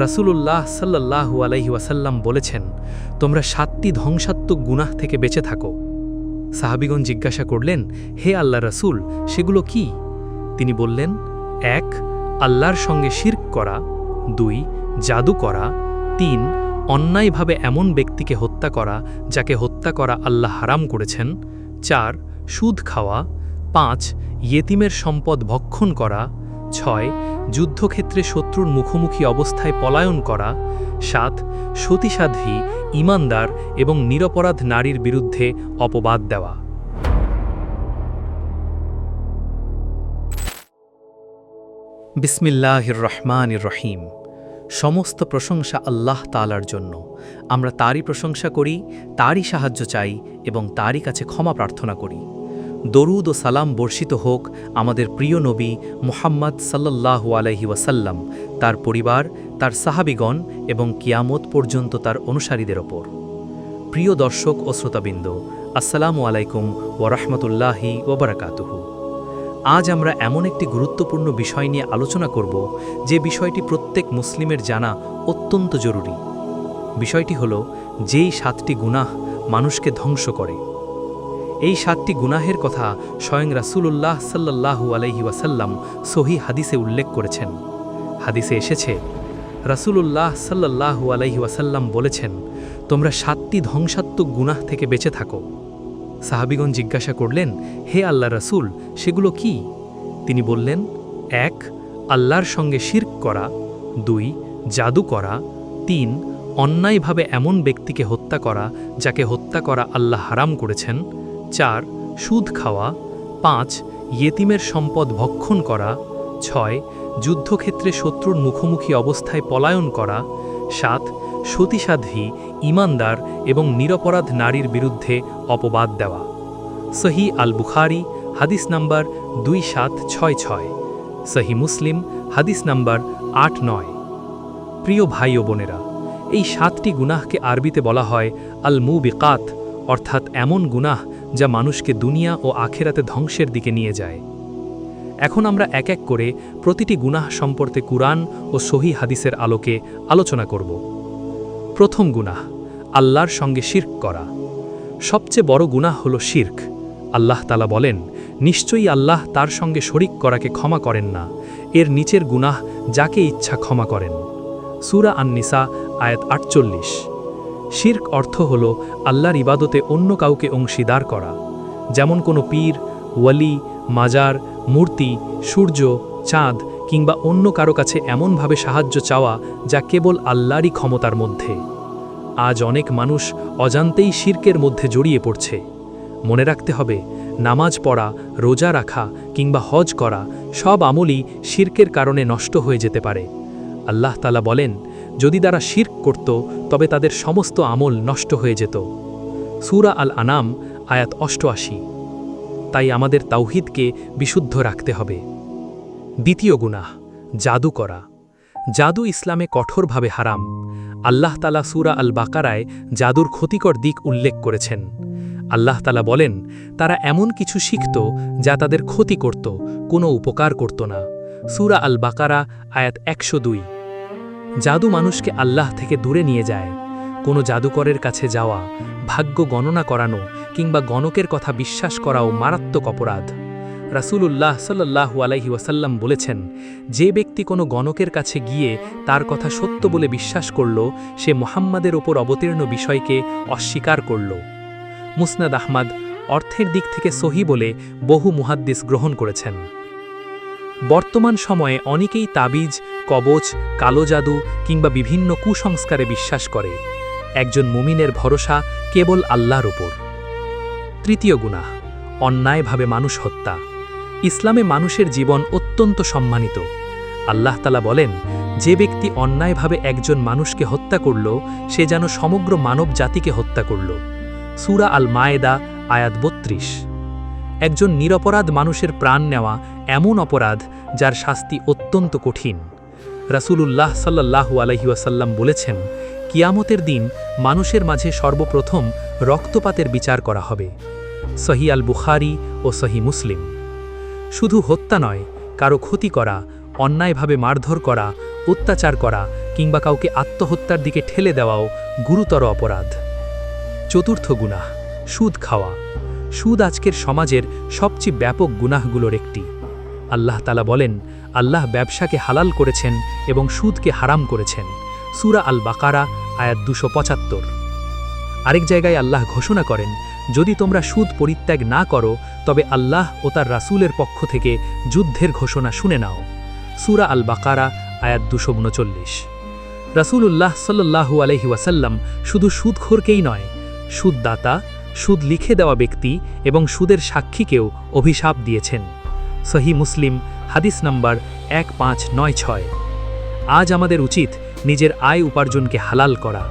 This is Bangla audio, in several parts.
রাসূলুল্লাহ সাল্লাল্লাহু আলাইহি ওয়াসাল্লাম বলেছেন, তোমরা 7টি ধ্বংসাত্মক গুনাহ থেকে বেঁচে থাকো। সাহাবীগণ জিজ্ঞাসা করলেন, হে আল্লাহ রাসূল, সেগুলো কি? তিনি বললেন, 1. আল্লাহর সঙ্গে শিরক করা, 2. জাদু করা, 3. অন্যায়ভাবে এমন ব্যক্তিকে হত্যা করা যাকে হত্যা করা আল্লাহ হারাম করেছেন, 4. সুদ খাওয়া, 5. ইয়েতিমের সম্পদ ভক্ষণ করা, 6. যুদ্ধক্ষেত্রে শত্রুর মুখোমুখি অবস্থায় পলায়ন করা, 7. সতীসাধ্বী, ঈমানদার এবং নিরপরাধ নারীর বিরুদ্ধে অপবাদ দেওয়া। বিসমিল্লাহির রহমানির রহিম। সমস্ত প্রশংসা আল্লাহ তাআলার জন্য। আমরা তারই প্রশংসা করি, তারই সাহায্য চাই এবং তারই কাছে ক্ষমা প্রার্থনা করি। দরুদ ও সালাম বর্ষিত হোক আমাদের প্রিয় নবী মুহাম্মদ সাল্লাল্লাহু আলাইহি ওয়াসাল্লাম, তার পরিবার, তার সাহাবীগণ এবং কিয়ামত পর্যন্ত তার অনুসারীদের ওপর। প্রিয় দর্শক ও শ্রোতাবৃন্দ, আসসালামু আলাইকুম ওয়া রাহমাতুল্লাহি ওয়া বারাকাতুহু। আজ আমরা এমন একটি গুরুত্বপূর্ণ বিষয় নিয়ে আলোচনা করব, যে বিষয়টি প্রত্যেক মুসলিমের জানা অত্যন্ত জরুরি। বিষয়টি হল যেই 7টি গুনাহ মানুষকে ধ্বংস করে। এই 7টি গুনাহের কথা স্বয়ং রাসূলুল্লাহ সাল্লাল্লাহু আলাইহি ওয়াসাল্লাম সহিহ হাদিসে উল্লেখ করেছেন। হাদিসে এসেছে, রাসূলুল্লাহ সাল্লাল্লাহু আলাইহি ওয়াসাল্লাম বলেছেন, তোমরা 7টি ধ্বংসাত্মক গুনাহ থেকে বেঁচে থাকো। সাহাবীগণ জিজ্ঞাসা করলেন, হে আল্লাহ রাসূল, সেগুলো কি? তিনি বললেন, 1. আল্লাহর সঙ্গে শিরক করা, 2. জাদু করা, 3. অন্যায়ভাবে এমন ব্যক্তিকে হত্যা করা যাকে হত্যা করা আল্লাহ হারাম করেছেন, 4. সুদ খাওয়া, 5. ইয়েতিমের সম্পদ ভক্ষণ করা, 6. যুদ্ধক্ষেত্রে শত্রুর মুখোমুখি অবস্থায় পলায়ন করা, 7. সতীসাধ্বী, ঈমানদার এবং নিরপরাধ নারীর বিরুদ্ধে অপবাদ দেওয়া। সহিহ আল বুখারী হাদিস নাম্বার 2766, সহিহ মুসলিম হাদিস নাম্বার 89। প্রিয় ভাই ও বোনেরা, এই 7টি গুনাহকে আরবিতে বলা হয় আল মুবিকাত, অর্থাৎ এমন গুনাহ যা মানুষকে দুনিয়া ও আখেরাতে ধ্বংসের দিকে নিয়ে যায়। এখন আমরা এক এক করে প্রতিটি গুনাহ সম্পর্কে কুরআন ও সহিহ হাদিসের আলোকে আলোচনা করব। প্রথম গুনাহ, আল্লাহর সঙ্গে শিরক করা। সবচেয়ে বড় গুনাহ হল শিরক। আল্লাহ তাআলা বলেন, নিশ্চয়ই আল্লাহ তার সঙ্গে শরিক করাকে ক্ষমা করেন না। এর নিচের গুনাহ যাকে ইচ্ছা ক্ষমা করেন। সূরা আন-নিসা আয়াত 48। শিরক অর্থ হল আল্লাহর ইবাদতে অন্য কাউকে অংশীদার করা, যেমন কোনো পীর, ওয়ালি, মাজার, মূর্তি, সূর্য, চাঁদ কিংবা অন্য কারো কাছে এমনভাবে সাহায্য চাওয়া যা কেবল আল্লাহরই ক্ষমতার মধ্যে। আজ অনেক মানুষ অজান্তেই শিরকের মধ্যে জড়িয়ে পড়ছে। মনে রাখতে হবে, নামাজ পড়া, রোজা রাখা কিংবা হজ করা সব আমলই শিরকের কারণে নষ্ট হয়ে যেতে পারে। আল্লাহ তাআলা বলেন, যদি তারা শিরক করত তবে তাদের সমস্ত আমল নষ্ট হয়ে যেত। সূরা আল আনাম আয়াত 88। তাই আমাদের তাওহীদকে বিশুদ্ধ রাখতে হবে। দ্বিতীয় গুনাহ, জাদু করা। জাদু ইসলামে কঠোরভাবে হারাম। আল্লাহ তাআলা সূরা আল বাকারায় জাদুর ক্ষতিকর দিক উল্লেখ করেছেন। আল্লাহ তাআলা বলেন, তারা এমন কিছু শিখত যা তাদের ক্ষতি করত, কোনো উপকার করত না। সূরা আল বাকারা আয়াত 102। জাদু মানুষকে আল্লাহ থেকে দূরে নিয়ে যায়। কোনো জাদুকরের কাছে যাওয়া, ভাগ্য গণনা করানো কিংবা গণকের কথা বিশ্বাস করাও মারাত্মক অপরাধ। রাসূলুল্লাহ সাল্লাল্লাহু আলাইহি ওয়াসাল্লাম বলেছেন, যে ব্যক্তি কোনো গণকের কাছে গিয়ে তার কথা সত্য বলে বিশ্বাস করল, সে মুহাম্মাদের ওপর অবতীর্ণ বিষয়কে অস্বীকার করল। মুসনাদ আহমদ অর্থের দিক থেকে সহিহ বলে বহু মুহাদ্দিস গ্রহণ করেছেন। বর্তমান সময়ে অনেকেই তাবিজ, কবচ, কালো জাদু কিংবা বিভিন্ন কুসংস্কারে বিশ্বাস করে। একজন মুমিনের ভরসা কেবল আল্লাহর উপর। তৃতীয় গুনাহ, অন্যায়ভাবে মানুষ হত্যা। ইসলামে মানুষের জীবন অত্যন্ত সম্মানিত। আল্লাহ তাআলা বলেন, যে ব্যক্তি অন্যায়ভাবে একজন মানুষকে হত্যা করল, সে যেন সমগ্র মানব জাতিকে হত্যা করল। সূরা আল মায়েদা আয়াত 32। একজন নিরপরাধ মানুষের প্রাণ নেওয়া এমন অপরাধ যার শাস্তি অত্যন্ত কঠিন। রাসূলুল্লাহ সাল্লাল্লাহু আলাইহি ওয়াসাল্লাম বলেছেন, কিয়ামতের দিন মানুষের মাঝে সর্বপ্রথম রক্তপাতের বিচার করা হবে। সহিহ আল বুখারী ও সহিহ মুসলিম। শুধু হত্যা নয়, কারো ক্ষতি করা, অন্যায়ভাবে মারধর করা, অত্যাচার করা কিংবা কাউকে আত্মহত্যার দিকে ঠেলে দেওয়াও গুরুতর অপরাধ। চতুর্থ গুনাহ, সুদ খাওয়া। সুদ আজকের সমাজের সবচেয়ে ব্যাপক গুনাহগুলোর একটি। আল্লাহ তাআলা বলেন, আল্লাহ ব্যবসাকে হালাল করেছেন এবং সুদকে হারাম করেছেন। সূরা আল বাকারা আয়াত 275। আরেক জায়গায় আল্লাহ ঘোষণা করেন, যদি তোমরা সুদ পরিত্যাগ না করো তবে আল্লাহ ও তার রাসূলের পক্ষ থেকে যুদ্ধের ঘোষণা শুনে নাও। সূরা আল বাকারা আয়াত 239। রাসূলুল্লাহ সাল্লাল্লাহু আলাইহি ওয়াসাল্লাম শুধু সুদখোরকেই নয়, সুদদাতা, সুদ লিখে দেওয়া ব্যক্তি এবং সুদের সাক্ষীকেও অভিশাপ দিয়েছেন। সহিহ মুসলিম হাদিস নাম্বার 1596। আজ আমাদের উচিত নিজের আয় উপার্জনকে হালাল করা।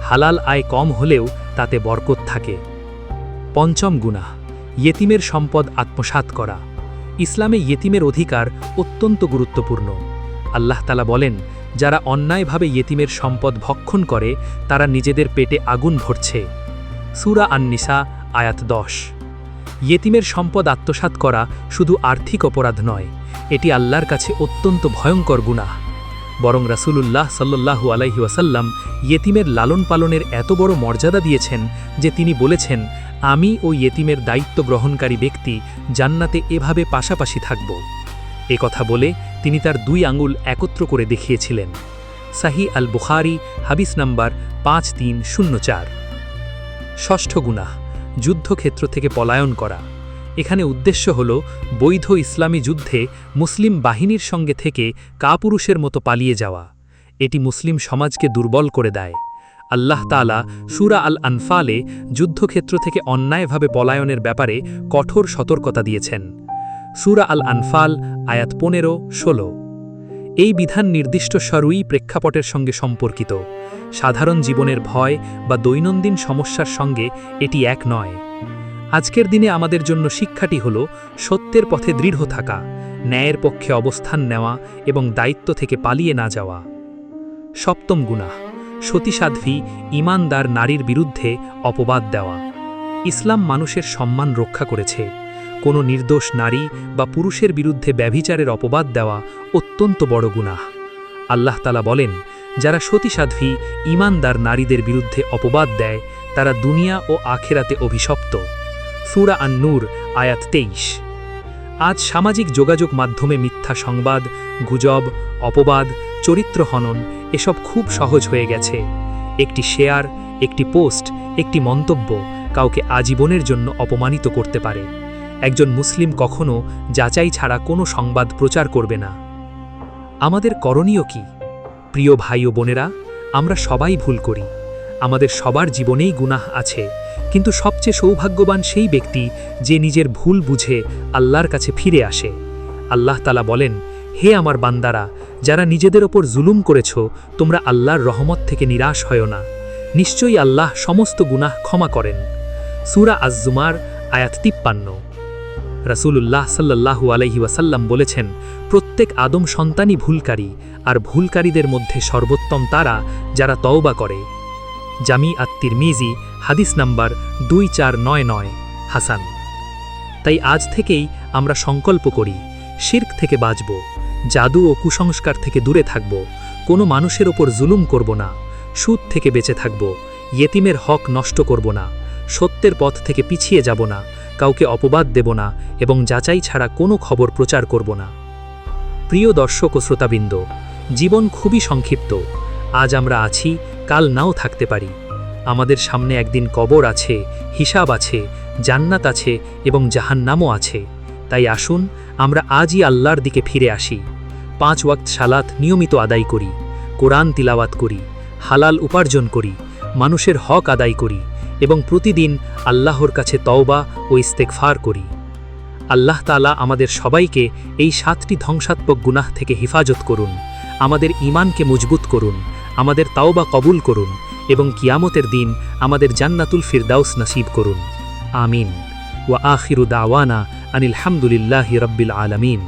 হালাল আয় কম হলেও তাতে বরকত থাকে। পঞ্চম গুনাহ, ইয়েতিমের সম্পদ আত্মসাৎ করা। ইসলামে ইয়েতিমের অধিকার অত্যন্ত গুরুত্বপূর্ণ। আল্লাহ তাআলা বলেন, যারা অন্যায়ভাবে ইয়েতিমের সম্পদ ভক্ষণ করে তারা নিজেদের পেটে আগুন ভরছে। সূরা আন-নিসা আয়াত 10। ইয়েতিমের সম্পদ আত্মসাৎ করা শুধু আর্থিক অপরাধ নয়, এটি আল্লাহর কাছে অত্যন্ত ভয়ঙ্কর গুনাহ। বরং রাসূলুল্লাহ সাল্লাল্লাহু আলাইহি ওয়াসাল্লাম ইয়েতিমের লালন পালনের এত বড় মর্যাদা দিয়েছেন যে তিনি বলেছেন, আমি ও ইয়েতিমের দায়িত্ব গ্রহণকারী ব্যক্তি জান্নাতে এভাবে পাশাপাশি থাকব। এ কথা বলে তিনি তার 2 আঙুল একত্র করে দেখিয়েছিলেন। সাহিহ আল বুখারী হাদিস নাম্বার 5304। ষষ্ঠ গুনাহ, যুদ্ধক্ষেত্র থেকে পলায়ন করা। এখানে উদ্দেশ্য হল বৈধ ইসলামী যুদ্ধে মুসলিম বাহিনীর সঙ্গে থেকে কাপুরুষের মতো পালিয়ে যাওয়া। এটি মুসলিম সমাজকে দুর্বল করে দেয়। আল্লাহ তাআলা সূরা আল আনফালে যুদ্ধক্ষেত্র থেকে অন্যায়ভাবে পলায়নের ব্যাপারে কঠোর সতর্কতা দিয়েছেন। সূরা আল আনফাল আয়াত 15-16। এই বিধান নির্দিষ্ট স্বরূপী প্রেক্ষাপটের সঙ্গে সম্পর্কিত। সাধারণ জীবনের ভয় বা দৈনন্দিন সমস্যার সঙ্গে এটি এক নয়। আজকের দিনে আমাদের জন্য শিক্ষাটি হল সত্যের পথে দৃঢ় থাকা, ন্যায়ের পক্ষে অবস্থান নেওয়া এবং দায়িত্ব থেকে পালিয়ে না যাওয়া। সপ্তম গুনাহ, সতীসাধ্বী ঈমানদার নারীর বিরুদ্ধে অপবাদ দেওয়া। ইসলাম মানুষের সম্মান রক্ষা করেছে। কোনো নির্দোষ নারী বা পুরুষের বিরুদ্ধে ব্যভিচারের অপবাদ দেওয়া অত্যন্ত বড় গুনাহ। আল্লাহ তাআলা বলেন, যারা সতীসাধ্বী ঈমানদার নারীদের বিরুদ্ধে অপবাদ দেয় তারা দুনিয়া ও আখিরাতে অভিশপ্ত। সূরা আন-নূর আয়াত 23। আজ সামাজিক যোগাযোগ মাধ্যমে মিথ্যা সংবাদ, গুজব, অপবাদ, চরিত্র হনন এসব খুব সহজ হয়ে গেছে। একটি শেয়ার, একটি পোস্ট, একটি মন্তব্য কাউকে আজীবনের জন্য অপমানিত করতে পারে। একজন মুসলিম কখনো যাচাই ছাড়া কোনো সংবাদ প্রচার করবে না। আমাদের করণীয় কি? প্রিয় ভাই ও বোনেরা, আমরা সবাই ভুল করি। আমাদের সবার জীবনেই গুনাহ আছে, কিন্তু সবচেয়ে সৌভাগ্যবান সেই ব্যক্তি যে নিজের ভুল বুঝে আল্লাহর কাছে ফিরে আসে। আল্লাহ তাআলা বলেন, হে আমার বান্দারা, যারা নিজেদের ওপর জুলুম করেছ তোমরা আল্লাহর রহমত থেকে নিরাশ হয়ো না। নিশ্চয়ই আল্লাহ সমস্ত গুনাহ ক্ষমা করেন। সূরা আজ-জুমার আয়াত 53। রাসূলুল্লাহ সাল্লাল্লাহু আলাইহি ওয়াসাল্লাম বলেছেন, প্রত্যেক আদম সন্তানই ভুলকারী, আর ভুলকারীদের মধ্যে সর্বোত্তম তারা যারা তওবা করে। জামি আত-তিরমিজি হাদিস নাম্বার 2499 হাসান। তাই আজ থেকেই আমরা সংকল্প করি, শিরক থেকে বাঁচব, জাদু ও কুসংস্কার থেকে দূরে থাকব, কোনো মানুষের ওপর জুলুম করব না, সুদ থেকে বেঁচে থাকব, ইয়েতিমের হক নষ্ট করব না, সত্যের পথ থেকে পিছিয়ে যাব না, কাউকে অপবাদ দেব না এবং যাচাই ছাড়া কোনো খবর প্রচার করব না। প্রিয় দর্শক ও শ্রোতাবৃন্দ, জীবন খুবই সংক্ষিপ্ত। আজ আমরা আছি, কাল নাও থাকতে পারি। আমাদের সামনে একদিন কবর আছে, হিসাব আছে, জান্নাত আছে এবং জাহান্নামও আছে। তাই আসুন আমরা আজই আল্লাহর দিকে ফিরে আসি। 5 ওয়াক্ত সালাত নিয়মিত আদায় করি, কোরআন তিলাওয়াত করি, হালাল উপার্জন করি, মানুষের হক আদায় করি এবং প্রতিদিন আল্লাহর কাছে তওবা ও ইস্তেগফার করি। আল্লাহ তাআলা আমাদের সবাইকে এই 7টি ধ্বংসাত্মক গুনাহ থেকে হিফাজত করুন, আমাদের ঈমানকে মজবুত করুন, আমাদের তাওবা কবুল করুন এবং কিয়ামতের দিন আমাদের জান্নাতুল ফিরদাউস নসিব করুন। আমিন। ওয়া আখিরু দাওয়ানা আনিল হামদুলিল্লাহি রাব্বিল আলামিন।